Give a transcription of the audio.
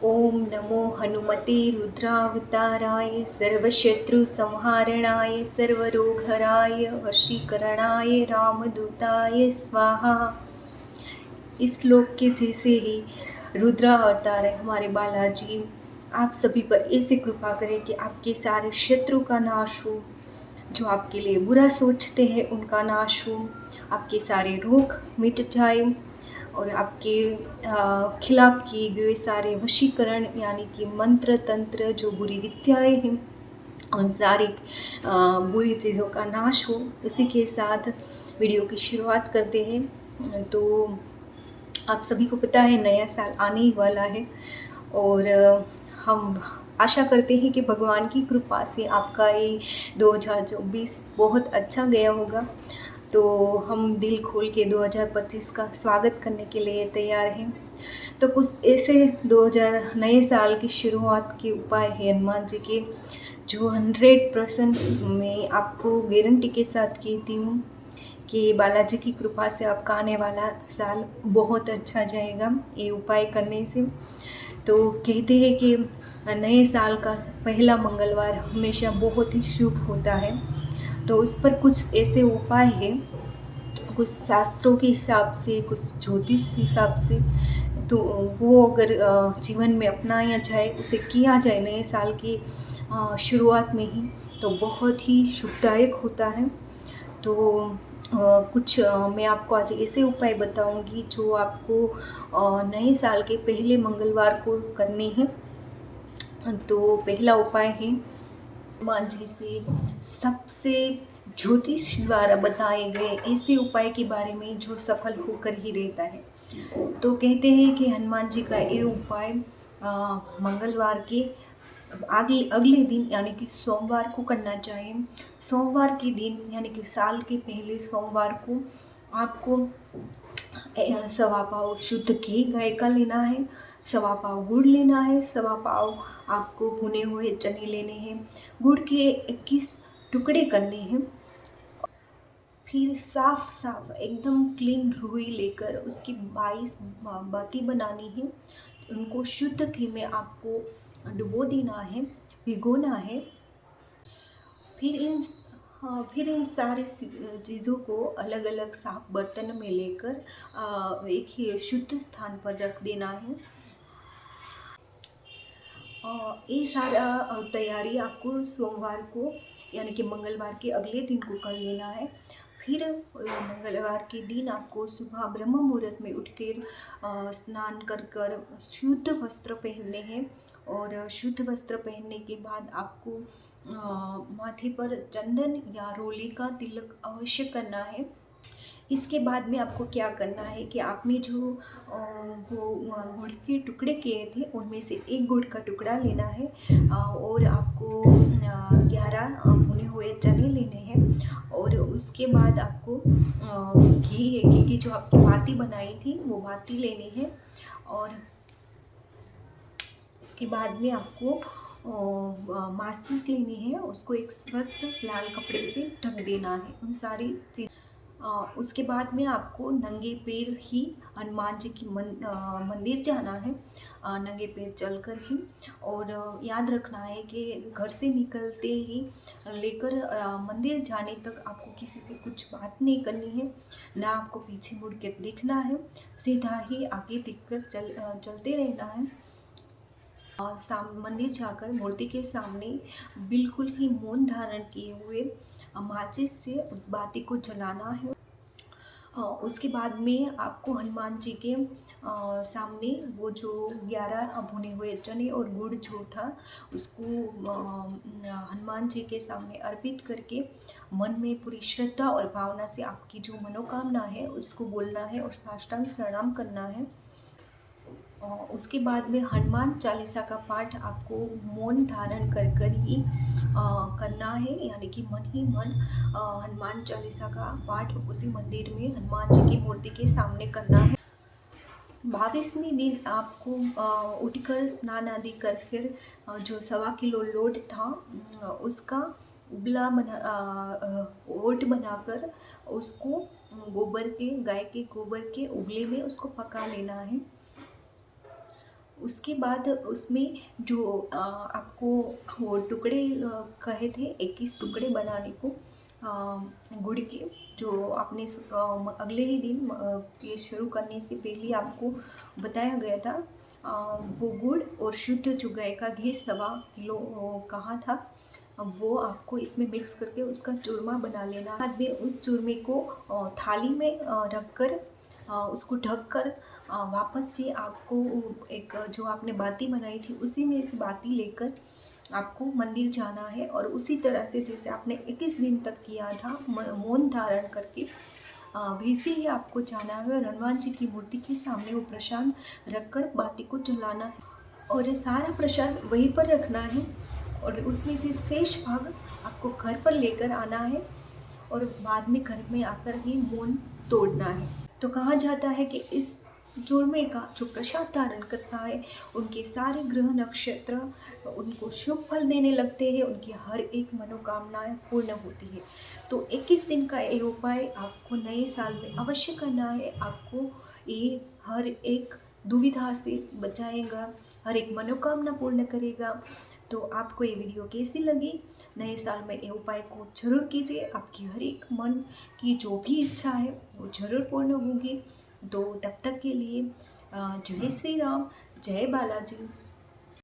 ओम नमो हनुमते रुद्रावताराय सर्वशत्रुसंहारणाय सर्वरोगहराय वशीकरणाय रामदूताय स्वाहा। इस श्लोक के जैसे ही रुद्रा अवतार है हमारे बालाजी, आप सभी पर ऐसे कृपा करें कि आपके सारे शत्रु का नाश हो, जो आपके लिए बुरा सोचते हैं उनका नाश हो, आपके सारे रोग मिट जाए और आपके खिलाफ किए गए सारे वशीकरण यानी कि मंत्र तंत्र जो बुरी विद्याएं हैं उन सारी बुरी चीज़ों का नाश हो। इसी के साथ वीडियो की शुरुआत करते हैं। तो आप सभी को पता है नया साल आने ही वाला है और हम आशा करते हैं कि भगवान की कृपा से आपका ये 2024 बहुत अच्छा गया होगा। तो हम दिल खोल के 2025 का स्वागत करने के लिए तैयार हैं। तो कुछ ऐसे 2000 नए साल की शुरुआत के उपाय हैं हनुमान जी के, जो 100% मैं आपको गारंटी के साथ कहती हूँ कि बालाजी की कृपा से आपका आने वाला साल बहुत अच्छा जाएगा ये उपाय करने से। तो कहते हैं कि नए साल का पहला मंगलवार हमेशा बहुत ही शुभ होता है। तो उस पर कुछ ऐसे उपाय हैं, कुछ शास्त्रों के हिसाब से, कुछ ज्योतिष हिसाब से, तो वो अगर जीवन में अपनाया जाए, उसे किया जाए नए साल की शुरुआत में ही, तो बहुत ही शुभदायक होता है। तो कुछ मैं आपको आज ऐसे उपाय बताऊंगी जो आपको नए साल के पहले मंगलवार को करने हैं। तो पहला उपाय है हनुमान जी से सबसे ज्योतिष द्वारा बताए गए ऐसे उपाय के बारे में जो सफल होकर ही रहता है। तो कहते हैं कि हनुमान जी का ये उपाय मंगलवार के आगे अगले दिन यानी कि सोमवार को करना चाहिए। सोमवार के दिन यानी कि साल के पहले सोमवार को आपको सवा पाव शुद्ध घी गाय का लेना है, सवा पाव गुड़ लेना है, सवा पाव आपको भुने हुए चने लेने हैं, गुड़ के 21 टुकड़े करने हैं। फिर साफ साफ एकदम क्लीन रुई लेकर उसकी 22 बाती बनानी है। उनको शुद्ध घी में आपको डुबो देना है, भिगोना है। फिर इन फिर इन सारी चीज़ों को अलग अलग साफ बर्तन में लेकर एक ही शुद्ध स्थान पर रख देना है। ये सारा तैयारी आपको सोमवार को यानी कि मंगलवार के अगले दिन को कर लेना है। फिर मंगलवार के दिन आपको सुबह ब्रह्म मुहूर्त में उठकर स्नान कर कर शुद्ध वस्त्र पहनने हैं और शुद्ध वस्त्र पहनने के बाद आपको माथे पर चंदन या रोली का तिलक अवश्य करना है। इसके बाद में आपको क्या करना है कि आपने जो वो गुड़ के टुकड़े किए थे उनमें से एक गुड़ का टुकड़ा लेना है और आपको 11 भुने हुए चने लेने हैं और उसके बाद आपको घी की जो आपकी बाती बनाई थी वो बाती लेनी है और उसके बाद में आपको माचिस लेनी है, उसको एक स्वच्छ लाल कपड़े से ढक देना है। उन सारी चीज उसके बाद में आपको नंगे पैर ही हनुमान जी की मंदिर जाना है, नंगे पैर चलकर ही। और याद रखना है कि घर से निकलते ही लेकर मंदिर जाने तक आपको किसी से कुछ बात नहीं करनी है, ना आपको पीछे मुड़ के देखना है, सीधा ही आगे देखकर चलते रहना है। मंदिर जाकर मूर्ति के सामने बिल्कुल ही मौन धारण किए हुए माचिस से उस बाती को जलाना है। उसके बाद में आपको हनुमान जी के सामने वो जो 11 भुने हुए चने और गुड़ जो था उसको हनुमान जी के सामने अर्पित करके मन में पूरी श्रद्धा और भावना से आपकी जो मनोकामना है उसको बोलना है और साष्टांग प्रणाम करना है। उसके बाद में हनुमान चालीसा का पाठ आपको मौन धारण कर कर ही करना है, यानी कि मन ही मन हनुमान चालीसा का पाठ उसी मंदिर में हनुमान जी की मूर्ति के सामने करना है। 22वें दिन आपको उठकर स्नान आदि कर फिर जो 1.25 किलो लोट था उसका उबला ओट बनाकर उसको गोबर के गाय के गोबर के उबले में उसको पका लेना है। उसके बाद उसमें जो आपको वो टुकड़े कहे थे 21 टुकड़े बनाने को गुड़ के, जो आपने अगले ही दिन ये शुरू करने से पहले आपको बताया गया था। वो गुड़ और शुद्ध जो गाय का घी 1.25 किलो कहा था, वो आपको इसमें मिक्स करके उसका चूरमा बना लेना। बाद में उस चूरमे को थाली में रख कर उसको ढक कर वापस से आपको एक जो आपने बाती बनाई थी उसी में से बाती लेकर आपको मंदिर जाना है, और उसी तरह से जैसे आपने 21 दिन तक किया था मौन धारण करके, वैसे ही आपको जाना है और हनुमान जी की मूर्ति के सामने वो प्रसाद रखकर बाती को जलाना है, और ये सारा प्रसाद वहीं पर रखना है, और उसमें से शेष भाग आपको घर पर लेकर आना है, और बाद में घर में आकर ही मौन तोड़ना है। तो कहा जाता है कि इस चूरमे का जो प्रसाद धारण करता है उनके सारे ग्रह नक्षत्र उनको शुभ फल देने लगते हैं, उनकी हर एक मनोकामनाएं पूर्ण होती है। तो 21 दिन का ये उपाय आपको नए साल में अवश्य करना है। आपको ये हर एक दुविधा से बचाएगा, हर एक मनोकामना पूर्ण करेगा। तो आपको ये वीडियो कैसी लगी? नए साल में ये उपाय को जरूर कीजिए, आपकी हर एक मन की जो भी इच्छा है वो जरूर पूर्ण होगी। तो तब तक के लिए जय श्री राम, जय बालाजी।